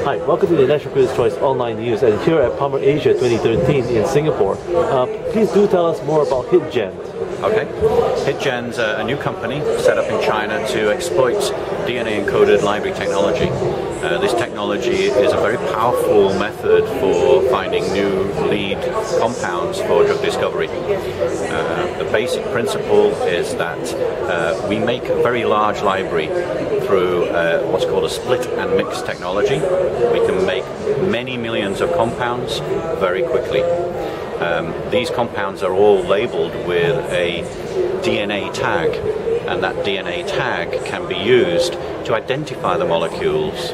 Hi, welcome to the National Critics' Choice Online News, and here at Palmer Asia 2013 in Singapore. Please do tell us more about HitGen. Okay. HitGen's a new company set up in China to exploit DNA-encoded library technology. This technology is a very powerful method for finding new lead compounds for drug discovery. The basic principle is that we make a very large library through what's called a split and mix technology. We can make many millions of compounds very quickly. These compounds are all labeled with a DNA tag, and that DNA tag can be used to identify the molecules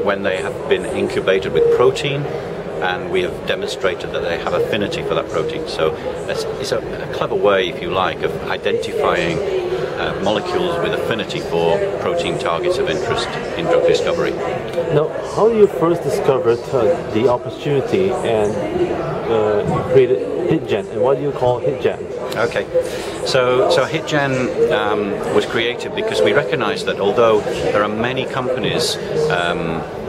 when they have been incubated with protein, and we have demonstrated that they have affinity for that protein. So it's a clever way, if you like, of identifying molecules with affinity for protein targets of interest in drug discovery. Now, how you first discovered the opportunity and created HitGen, and what do you call HitGen? Okay, so HitGen was created because we recognize that although there are many companies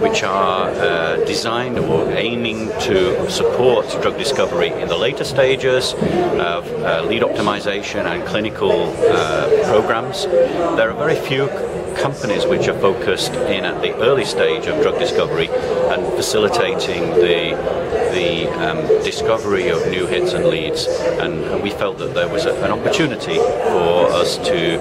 which are designed or aiming to support drug discovery in the later stages of lead optimization and clinical programs, there are very few companies which are focused in at the early stage of drug discovery and facilitating the discovery of new hits and leads, and we felt that there was an opportunity for us to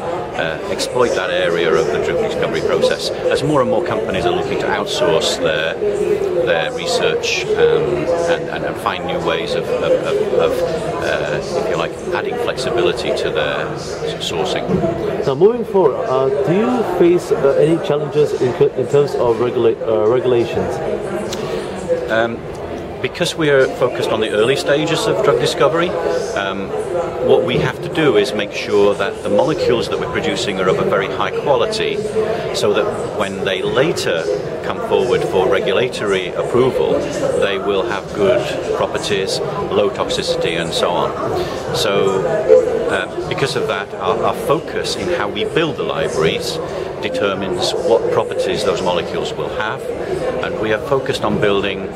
exploit that area of the drug discovery process, as more and more companies are looking to outsource their research and find new ways of if you like, adding flexibility to their sourcing. Now, moving forward, do you face any challenges in terms of regulations? Because we're focused on the early stages of drug discovery, what we have to do is make sure that the molecules that we're producing are of a very high quality, so that when they later come forward for regulatory approval, they will have good properties, low toxicity, and so on. So because of that, our focus in how we build the libraries determines what properties those molecules will have, and we are focused on building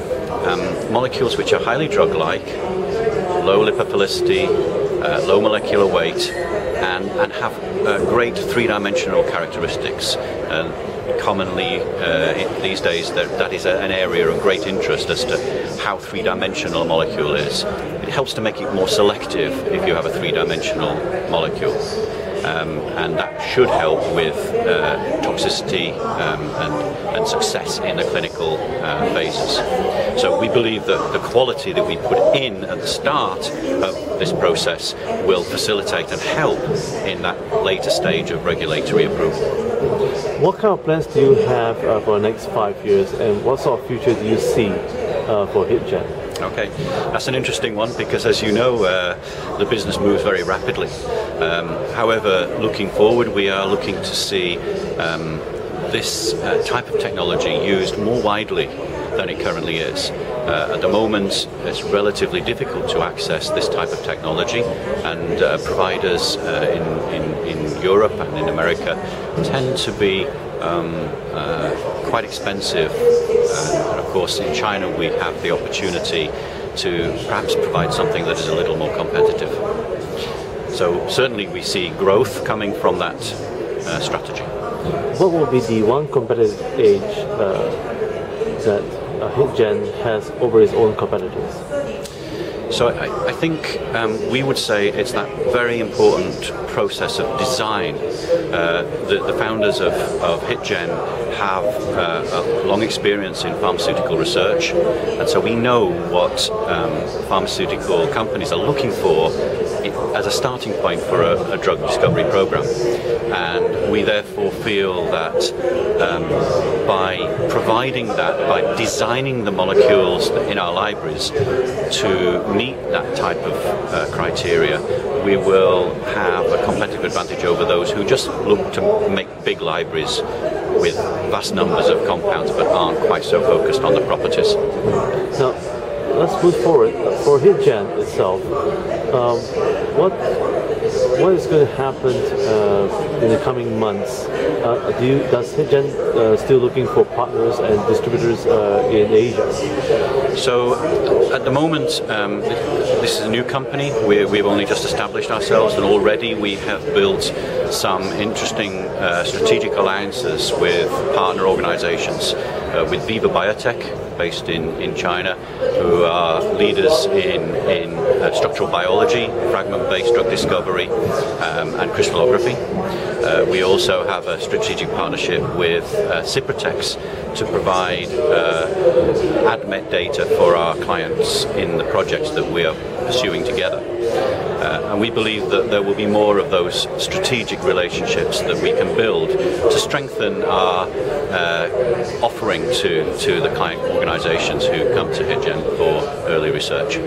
molecules which are highly drug-like, low lipophilicity, low molecular weight, and have great three-dimensional characteristics. Commonly these days that is an area of great interest as to how three-dimensional a molecule is. It helps to make it more selective if you have a three-dimensional molecule. And that should help with toxicity and success in the clinical phases. So we believe that the quality that we put in at the start of this process will facilitate and help in that later stage of regulatory approval. What kind of plans do you have for the next 5 years, and what sort of future do you see for HitGen? Okay, that's an interesting one because, as you know, the business moves very rapidly. However, looking forward, we are looking to see this type of technology used more widely than it currently is. At the moment, it's relatively difficult to access this type of technology, and providers in Europe and in America tend to be quite expensive. And of course, in China, we have the opportunity to perhaps provide something that is a little more competitive. So certainly we see growth coming from that strategy. What will be the one competitive edge that HitGen has over its own competitors? So I think we would say it's that very important process of design. The founders of HitGen have a long experience in pharmaceutical research, and so we know what pharmaceutical companies are looking for as a starting point for a drug discovery program. And we therefore feel that by providing that, by designing the molecules in our libraries to meet that type of criteria, we will have a competitive advantage over those who just look to make big libraries with vast numbers of compounds but aren't quite so focused on the properties. Now, let's move forward. For HitGen itself, what what is going to happen in the coming months? Does HitGen still looking for partners and distributors in Asia? So at the moment, this is a new company. We've only just established ourselves, and already we have built some interesting strategic alliances with partner organizations, with Viva Biotech, based in China, who are leaders in structural biology, fragment-based drug discovery, and crystallography. We also have a strategic partnership with Cyprotex to provide ADMET data for our clients in the projects that we are pursuing together. And we believe that there will be more of those strategic relationships that we can build to strengthen our offering to the client organizations who come to HitGen for early research.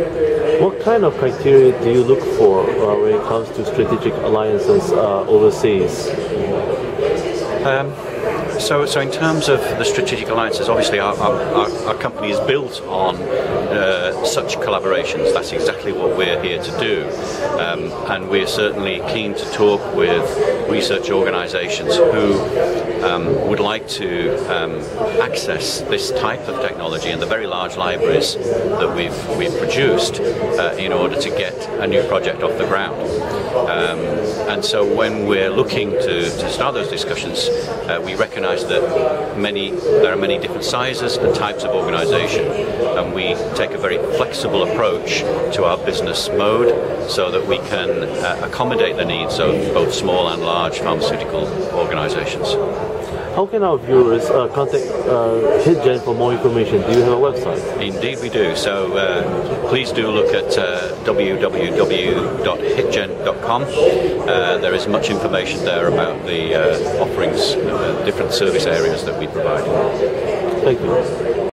What kind of criteria do you look for when it comes to strategic alliances overseas? So in terms of the strategic alliances, obviously our company is built on such collaborations. That's exactly what we're here to do. And we're certainly keen to talk with research organizations who would like to access this type of technology and the very large libraries that we've produced in order to get a new project off the ground. And so when we're looking to start those discussions, we recognize that there are many different sizes and types of organization, and we take a very flexible approach to our business mode so that we can accommodate the needs of both small and large pharmaceutical organizations. How can our viewers contact HitGen for more information? Do you have a website? Indeed we do. So please do look at www.hitgen.com. There is much information there about the offerings, different service areas that we provide. Thank you.